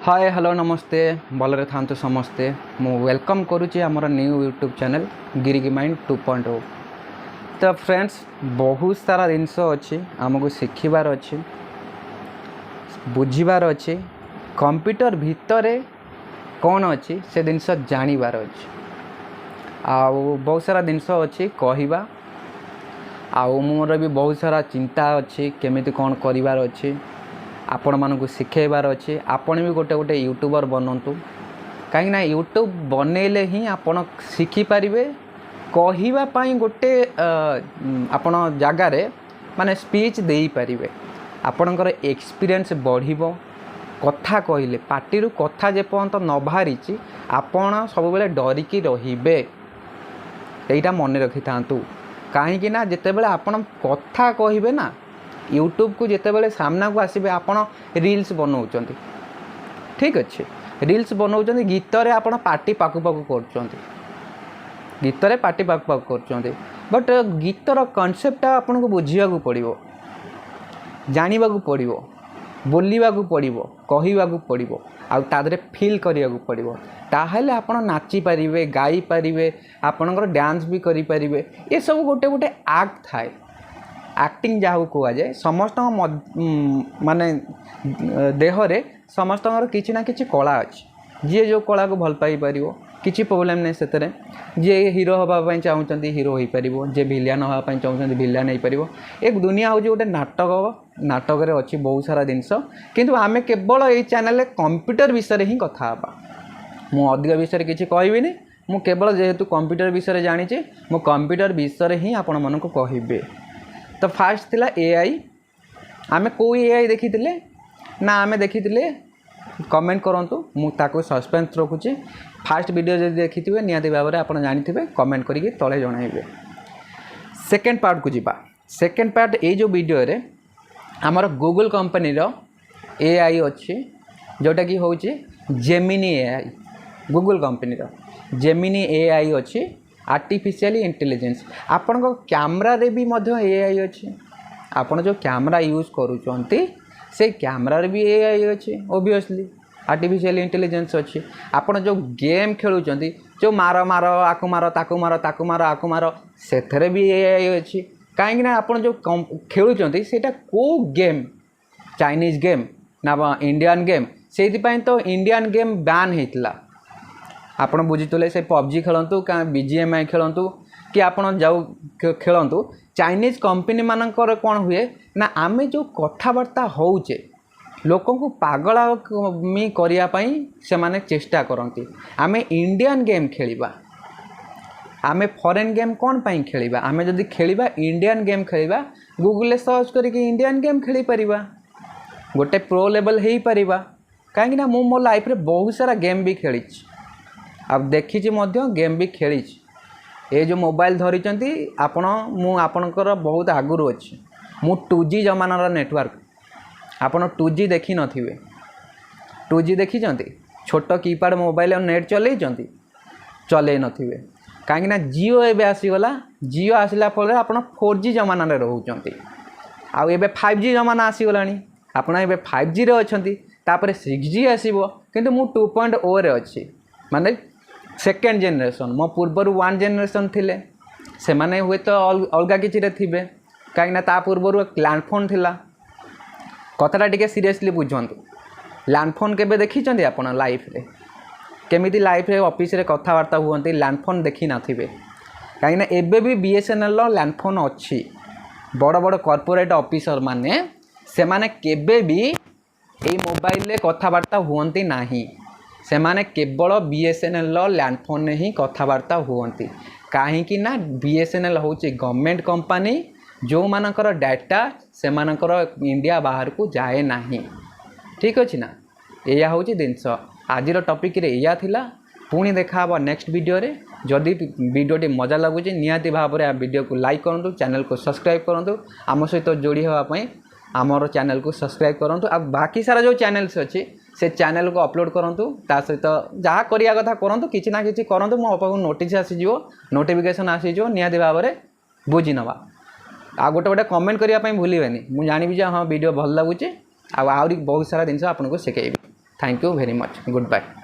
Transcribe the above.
Hi hello नमस्ते भलरे था समस्ते मु वेलकम करुच्ची आमर न्यू यूट्यूब चैनल गिरिगी माइंड 2.0। तो फ्रेंड्स बहुत सारा जिनस अच्छी आमको शिखबार अच्छी बुझीबार अच्छी कंप्यूटर भितर कौन अच्छी से जिनस जानिबार अच्छी आउ बहुत सारा जिनस अच्छी कहवा आउ मोर भी बहुत सारा चिंता अच्छी केमिति कौन करिवार अच्छी आपण मानक शिखेबार अच्छे। आपण भी गोटे गोटे यूट्यूबर बनतु कहीं यूट्यूब बनइले ही आपण शिखिपारे कहवाई गोटे आपण जगार माने स्पीच दे पारे आपणकर एक्सपीरियंस बढ़िबो। कथा कहले पार्टी कथा जेपर्यंत न बाहरी आपण सब बेले डरिकी रहिबे एटा मन रखि थांतु कहीं जिते बेले आपण कथा कहबे ना यूट्यूब को जिते बेले सामना को आसबे आपण रील्स बनाऊँ ठीक अच्छे रील्स बनाऊँ गीत रे आपण पार्टी पाकु पाकु कर गीत रे पार्टी पाकु पाकु कर बट गीतर कॉन्सेप्ट आपन को बुझिया को पड़िबो जानिबा को पड़िबो बोलिबा को पड़िबो कहिबा को पड़िबो आ तादरे फील करिया को पड़िबो ताहले आपण नाची पारिबे गाई पारिबे आपणकर डांस भी करि पारिबे। ये सब गोटे गोटे एक्ट थाए एक्टिंग जहाँ कह जाए समस्त माने देहरे समस्त किसी ना किसी कला अच्छी जी जो कला को भल पाई पार किसी प्रोब्लेम नहीं से जी हीरो हाँपाई चाहते हीरो हो पार जे भिलियन हाँपाई चाहते भिलियन हो पार। एक दुनिया हूँ गोटे नाटक अच्छी बहुत सारा जिनस किंतु आम केवल ये चैनल कंप्यूटर विषय ही कथा मु अधिक विषय किसी कहबी मु केवल जेहेतु कंप्यूटर विषय जानी मु कंप्यूटर विषय ही आपण मानक कहबे। तो फास्ट थिला एआई आमे को एआई देखी ना आमे देखी कमेंट करंतु मु ताको सस्पेंस रखुची। फास्ट वीडियो जब देखिथिबे नियाती भाव में आप जानिथिबे कमेंट करिके तले जणाइबे। सेकेंड पार्ट को जीवा। सेकेंड पार्ट ये जो वीडियो रे हमर गूगल कंपनी रो एआई अच्छी जोटा कि होची जेमिनी एआई गूगल कंपनी रो जेमिनी एआई अच्छी आर्टिफिशियल इंटेलिजेंस आपण को कैमरा रे भी मध्य एआई अच्छी आपण जो कैमरा यूज करूचंती से कैमरा रे भी एआई अच्छी ऑब्वियसली आर्टिफिशियल इंटेलिजेंस अच्छी। आपण जो गेम खेलुचंती जो मारो मारो आकु मारो ताकु मारो ताकु मारो आकु मारो सेथरे भी एआई अच्छी कहीं ना आपण जो खेलुचंती सेटा को गेम चाइनीज गेम ना इंडियन गेम से तो इंडियन गेम बैन होता आपण बुझीते से पबजी खेलतु क्या बीजीएमआई खेलतु कि आपण जाऊ खेलतु चाइनीज कंपनी मानकर कौन हुए ना आमे जो कथबार्ता होचे लोक को पागलामी करने से माने चेष्टा करती आमे इंडियन गेम खेलिबा आमे फॉरेन गेम कौन पाई खेलिबा आमे जदि खेलिबा इंडियन गेम खेलिबा गूगल सर्च करके इंडियन गेम खेली परिबा गोटे प्रो लेवल हो परिबा कहीं ना मो लाइफ रे बहुत सारा गेम भी खेली अब देखी गेम भी खेली ये जो मोबाइल धरी आपण आपणकर बहुत आगुरी अच्छी मु 2G जमानार नेटवर्क आपण 2G देखी नथिबे 2G देखी छोट कीपैड मोबाइल नेट चले नथिबे कहीं जियो एबे आसीगला जियो आसला फल आप 4G जमाना रोचंती आउ एबे 5G जमाना आसीगलानी आपण एबे 5G रे अछंती तापर 6G आसीबो किंतु मु 2.0 रे अछि माने सेकेंड जेनरेशन मो पूर्वर 1 जेनरेशन थिले से माने हुए तो अलगा किछि रे थिबे कहीं ता पूर्वर लैंडफोन थिला कथाटा टिके सीरियसली बुझंतु लैंडफोन केबे देखी चंदी आपण लाइफ रे केमिति लाइफ रे ऑफिस रे कथावार्ता हुअंती लैंडफोन देखी नाथिबे कहीं ना एबे भी बीएसएनएल रो लैंडफोन अच्छी बड़ बड़ कॉर्पोरेट ऑफिसर माने से माने केबे भी ए मोबाइल रे कथावार्ता हुअंती नाही से माने केवल बीएसएनएल लैंडफोन ही कथबार्ता हुअंती कहीं ना बीएसएनएल हूँ गवर्नमेंट कंपनी जो मानकर डाटा से मानकर इंडिया बाहर को जाए नहीं ठीक अच्छे ना या हूँ जिनस आज टॉपिक रे या थिला पुणी देखा नेक्स्ट वीडियो रे जदि वीडियोटी मजा लगुच निहाती भाव में वीडियो को लाइक करूँ चैनल को सब्सक्राइब करूँ आम सहित जोड़ी होगापी आमर चैनल को सब्सक्राइब करूँ आ बाकी सारा जो चैनल्स अच्छी से चैनल को अपलोड करूँ ता सहित जहाँ करिया कथा करूँ किसी ना किसी करूँ मो पाक नोटिस आसीजो नोटिफिकेशन आसीजो निहाती भाव में बुझी नवा आ गोटे गोटे कमेंट करने भूलें मुझे जानी हाँ वीडियो भल लगुच आहरी बहुत सारा जिन आपको शिखेबी। Thank you very much good bye.